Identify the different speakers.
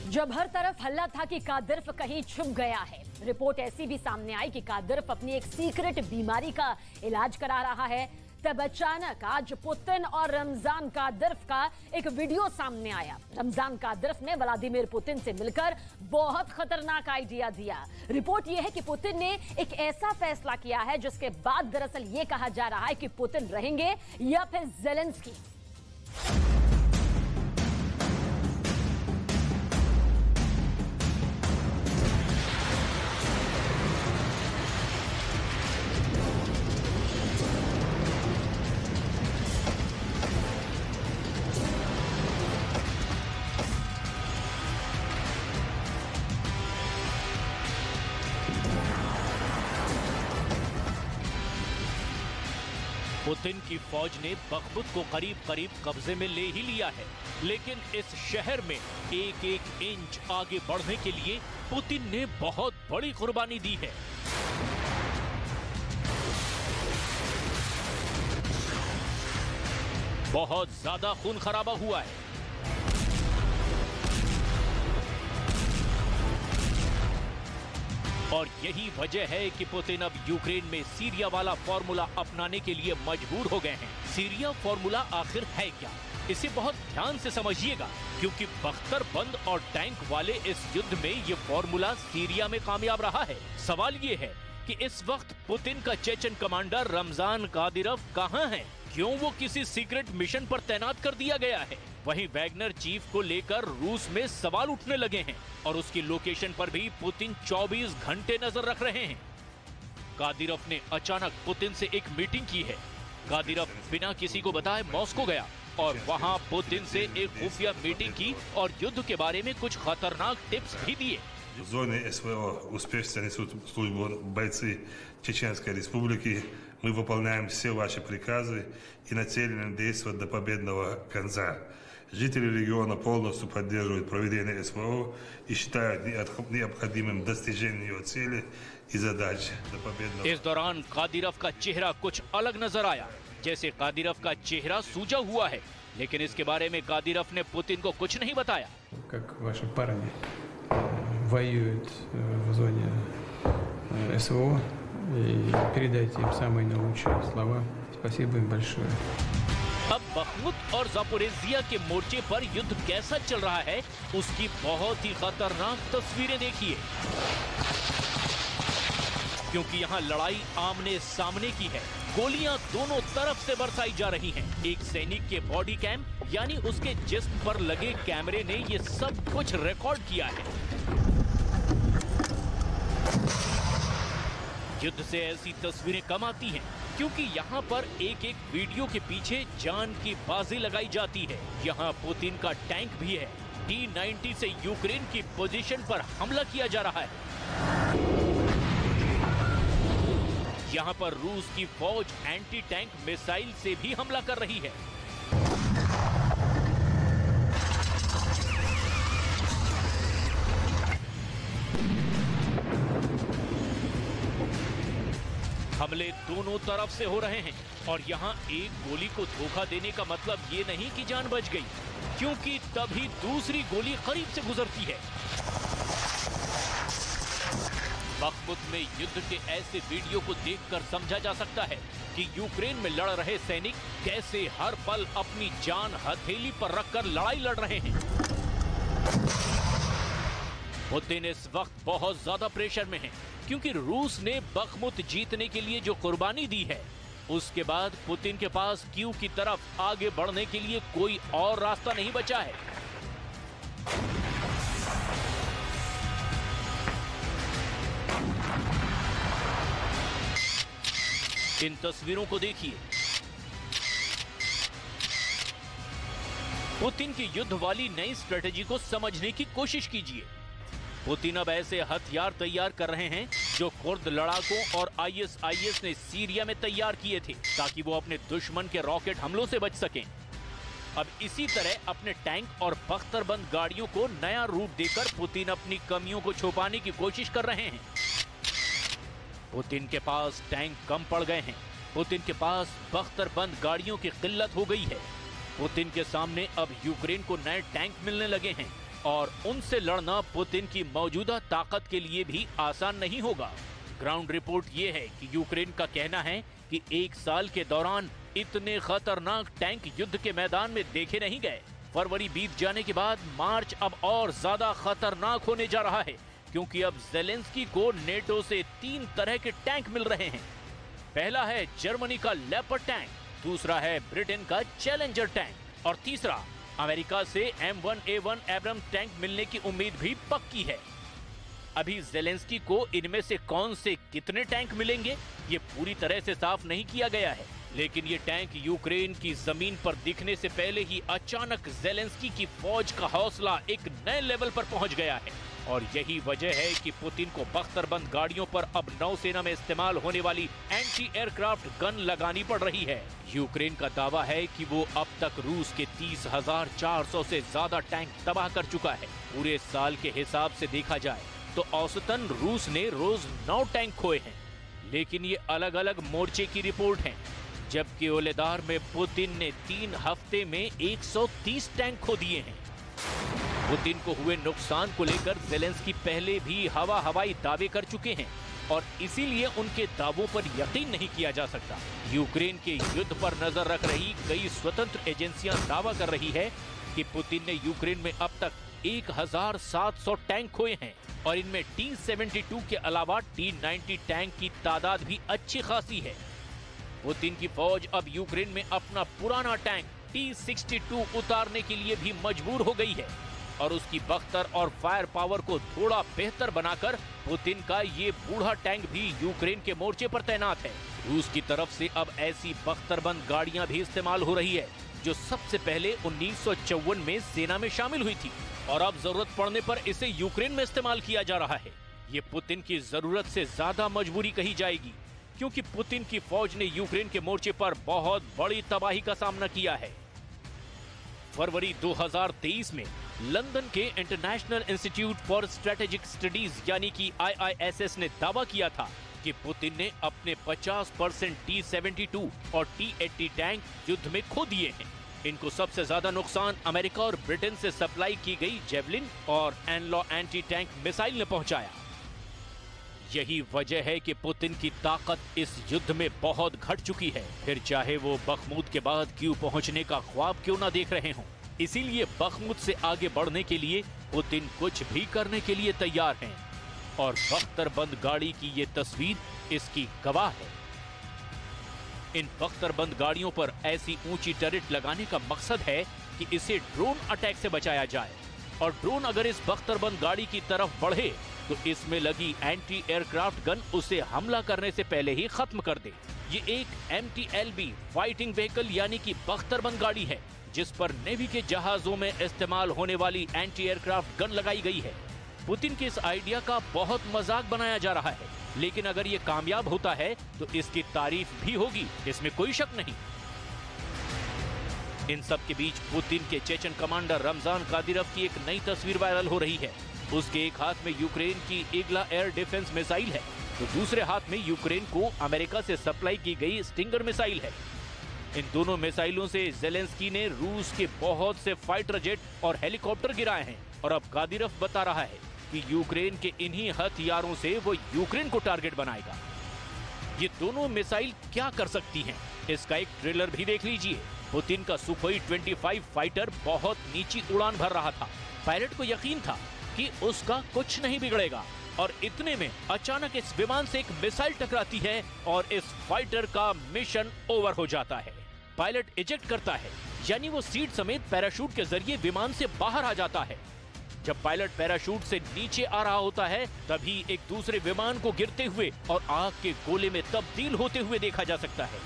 Speaker 1: जब हर तरफ हल्ला था कि कादिरोव कहीं छुप गया है, रिपोर्ट ऐसी भी सामने आई कि कादिरोव अपनी एक सीक्रेट बीमारी का इलाज करा रहा है, तब अचानक आज पुतिन और रमजान कादिरोव का एक वीडियो सामने आया। रमजान कादिरोव ने व्लादिमीर पुतिन से मिलकर बहुत खतरनाक आइडिया दिया। रिपोर्ट यह है कि पुतिन ने एक ऐसा फैसला किया है जिसके बाद दरअसल यह कहा जा रहा है कि पुतिन रहेंगे या फिर ज़ेलेंस्की।
Speaker 2: पुतिन की फौज ने बखमुत को करीब करीब कब्जे में ले ही लिया है, लेकिन इस शहर में एक एक इंच आगे बढ़ने के लिए पुतिन ने बहुत बड़ी कुर्बानी दी है। बहुत ज्यादा खून खराबा हुआ है। और यही वजह है कि पुतिन अब यूक्रेन में सीरिया वाला फॉर्मूला अपनाने के लिए मजबूर हो गए हैं। सीरिया फॉर्मूला आखिर है क्या, इसे बहुत ध्यान से समझिएगा, क्योंकि बख्तरबंद और टैंक वाले इस युद्ध में ये फॉर्मूला सीरिया में कामयाब रहा है। सवाल ये है कि इस वक्त पुतिन का चेचन कमांडर रमजान कादिरोव कहां है? क्यों वो किसी सीक्रेट मिशन पर तैनात कर दिया गया है? वहीं वैगनर चीफ को लेकर रूस में सवाल उठने लगे हैं और उसकी लोकेशन पर भी पुतिन 24 घंटे नजर रख रहे हैं। कादिरोव ने अचानक पुतिन से एक मीटिंग की है। कादिरोव बिना किसी को बताए मॉस्को गया और वहां पुतिन से एक खुफिया मीटिंग की और युद्ध के बारे में कुछ खतरनाक टिप्स भी दिए।
Speaker 3: В зоне СВО успешно несут службу бойцы Чеченской Республики. Мы выполняем все ваши приказы и нацелены действовать до победного конца. Жители региона полностью поддерживают проведение СВО и считают необходимым достижение ее цели и задач до победного.
Speaker 2: इस दौरान कादिरोव का चेहरा कुछ अलग नजर आया, जैसे कादिरोव का चेहरा सूजा हुआ है, लेकिन इसके बारे में कादिरोव ने पुतिन को कुछ नहीं बताया।
Speaker 4: Как ваши парни воюют в зоне СВО, и передайте им самые наилучшие слова. Спасибо им большое.
Speaker 2: अब बखमुत और ज़ापोरिज़िया के मोर्चे पर युद्ध कैसा चल रहा है, उसकी बहुत ही खतरनाक तस्वीरें देखिए, क्योंकि यहाँ लड़ाई आमने सामने की है। गोलियां दोनों तरफ से बरसाई जा रही हैं। एक सैनिक के बॉडी कैम यानी उसके जिस्म पर लगे कैमरे ने ये सब कुछ रिकॉर्ड किया है। युद्ध से ऐसी तस्वीरें कम आती हैं, क्योंकि यहाँ पर एक एक वीडियो के पीछे जान की बाजी लगाई जाती है। यहाँ पुतिन का टैंक भी है। T-90 से यूक्रेन की पोजीशन पर हमला किया जा रहा है। यहाँ पर रूस की फौज एंटी टैंक मिसाइल से भी हमला कर रही है। हमले दोनों तरफ से हो रहे हैं और यहाँ एक गोली को धोखा देने का मतलब ये नहीं कि जान बच गई, क्योंकि तभी दूसरी गोली करीब से गुजरती है। बखमुत में युद्ध के ऐसे वीडियो को देखकर समझा जा सकता है कि यूक्रेन में लड़ रहे सैनिक कैसे हर पल अपनी जान हथेली पर रखकर लड़ाई लड़ रहे हैं। पुतिन इस वक्त बहुत ज्यादा प्रेशर में है, क्योंकि रूस ने बखमुत जीतने के लिए जो कुर्बानी दी है, उसके बाद पुतिन के पास कीव की तरफ आगे बढ़ने के लिए कोई और रास्ता नहीं बचा है। इन तस्वीरों को देखिए। पुतिन की युद्ध वाली नई स्ट्रेटेजी को समझने की कोशिश कीजिए। पुतिन अब ऐसे हथियार तैयार कर रहे हैं जो कुर्द लड़ाकों और ISIS ने सीरिया में तैयार किए थे, ताकि वो अपने दुश्मन के रॉकेट हमलों से बच सकें। अब इसी तरह अपने टैंक और बख्तरबंद गाड़ियों को नया रूप देकर पुतिन अपनी कमियों को छुपाने की कोशिश कर रहे हैं। पुतिन के पास टैंक कम पड़ गए हैं। पुतिन के पास बख्तरबंद गाड़ियों की किल्लत हो गई है। पुतिन के सामने अब यूक्रेन को नए टैंक मिलने लगे हैं। और उनसे लड़ना पुतिन की मौजूदा ताकत के लिए भी आसान नहीं होगा। ग्राउंड रिपोर्ट ये है कि यूक्रेन का कहना है कि 1 साल के दौरान इतने खतरनाक टैंक युद्ध के मैदान में देखे नहीं गए। फरवरी बीत जाने के बाद मार्च अब और ज्यादा खतरनाक होने जा रहा है, क्योंकि अब ज़ेलेंस्की को नेटो से 3 तरह के टैंक मिल रहे हैं। पहला है जर्मनी का लेपर्ड टैंक, दूसरा है ब्रिटेन का चैलेंजर टैंक और तीसरा अमेरिका से M1A1 एब्रम्स टैंक मिलने की उम्मीद भी पक्की है। अभी ज़ेलेंस्की को इनमें से कौन से कितने टैंक मिलेंगे ये पूरी तरह से साफ नहीं किया गया है, लेकिन ये टैंक यूक्रेन की जमीन पर दिखने से पहले ही अचानक ज़ेलेंस्की की फौज का हौसला एक नए लेवल पर पहुंच गया है। और यही वजह है कि पुतिन को बख्तरबंद गाड़ियों पर अब नौसेना में इस्तेमाल होने वाली एंटी एयरक्राफ्ट गन लगानी पड़ रही है। यूक्रेन का दावा है कि वो अब तक रूस के 30,400 से ज्यादा टैंक तबाह कर चुका है। पूरे साल के हिसाब से देखा जाए तो औसतन रूस ने रोज 9 टैंक खोए हैं, लेकिन ये अलग अलग मोर्चे की रिपोर्ट है। जबकि ओलेदार में पुतिन ने 3 हफ्ते में 130 टैंक खो दिए हैं। पुतिन को हुए नुकसान को लेकर ज़ेलेंस्की पहले भी हवाई दावे कर चुके हैं और इसीलिए उनके दावों पर यकीन नहीं किया जा सकता। यूक्रेन के युद्ध पर नजर रख रही कई स्वतंत्र एजेंसियां दावा कर रही है कि पुतिन ने यूक्रेन में अब तक 1700 टैंक खोए हैं और इनमें T-72 के अलावा T-90 टैंक की तादाद भी अच्छी खासी है। पुतिन की फौज अब यूक्रेन में अपना पुराना टैंक T-62 उतारने के लिए भी मजबूर हो गई है और उसकी बख्तर और फायर पावर को थोड़ा बेहतर बनाकर पुतिन का ये बूढ़ा टैंक भी यूक्रेन के मोर्चे पर तैनात है। रूस की तरफ से अब ऐसी बख्तरबंद गाड़ियां भी इस्तेमाल हो रही है जो सबसे पहले 1954 में सेना में शामिल हुई थी और अब जरूरत पड़ने पर इसे यूक्रेन में इस्तेमाल किया जा रहा है। ये पुतिन की जरूरत से ज्यादा मजबूरी कही जाएगी, क्योंकि पुतिन की फौज ने यूक्रेन के मोर्चे पर बहुत बड़ी तबाही का सामना किया है। फरवरी 2023 में लंदन के international institute for strategic studies यानी कि IISS ने दावा किया था कि पुतिन ने अपने 50% T-72 और T-80 टैंक युद्ध में खो दिए हैं। इनको सबसे ज्यादा नुकसान अमेरिका और ब्रिटेन से सप्लाई की गई जेवलिन और एनलॉ एंटी टैंक मिसाइल ने पहुंचाया। यही वजह है कि पुतिन की ताकत इस युद्ध में बहुत घट चुकी है, फिर चाहे वो बखमुत के बाद कीव पहुंचने का ख्वाब क्यों ना देख रहे हों। इसीलिए बखमुत से आगे बढ़ने के लिए पुतिन कुछ भी करने के लिए तैयार हैं और बख्तरबंद गाड़ी की ये तस्वीर इसकी गवाह है। इन बख्तरबंद गाड़ियों पर ऐसी ऊंची टर्रेट लगाने का मकसद है कि इसे ड्रोन अटैक से बचाया जाए और ड्रोन अगर इस बख्तरबंद गाड़ी की तरफ बढ़े तो इसमें लगी एंटी एयरक्राफ्ट गन उसे हमला करने से पहले ही खत्म कर दे। ये एक MTLB फाइटिंग व्हीकल यानी कि बख्तरबंद गाड़ी है जिस पर नेवी के जहाजों में इस्तेमाल होने वाली एंटी एयरक्राफ्ट गन लगाई गई है। पुतिन के इस आइडिया का बहुत मजाक बनाया जा रहा है, लेकिन अगर ये कामयाब होता है तो इसकी तारीफ भी होगी, इसमें कोई शक नहीं। इन सब के बीच पुतिन के चेचन कमांडर रमजान कादिरोव की एक नई तस्वीर वायरल हो रही है। उसके एक हाथ में यूक्रेन की ईगला एयर डिफेंस मिसाइल है तो दूसरे हाथ में यूक्रेन को अमेरिका से सप्लाई की गई स्टिंगर मिसाइल है। इन दोनों मिसाइलों से ज़ेलेंस्की ने रूस के बहुत से फाइटर जेट और हेलीकॉप्टर गिराए हैं और अब कादिरोव बता रहा है कि यूक्रेन के इन्हीं हथियारों से वो यूक्रेन को टारगेट बनाएगा। ये दोनों मिसाइल क्या कर सकती हैं, इसका एक ट्रेलर भी देख लीजिए। पुतिन का सुखोई 25 फाइटर बहुत नीची उड़ान भर रहा था। पायलट को यकीन था कि उसका कुछ नहीं बिगड़ेगा और इतने में अचानक इस विमान से एक मिसाइल टकराती है और इस फाइटर का मिशन ओवर हो जाता है। पायलट इजेक्ट करता है, यानी वो सीट समेत पैराशूट के जरिए विमान से बाहर आ जाता है। जब पायलट पैराशूट से नीचे आ रहा होता है तभी एक दूसरे विमान को गिरते हुए और आग के गोले में तब्दील होते हुए देखा जा सकता है।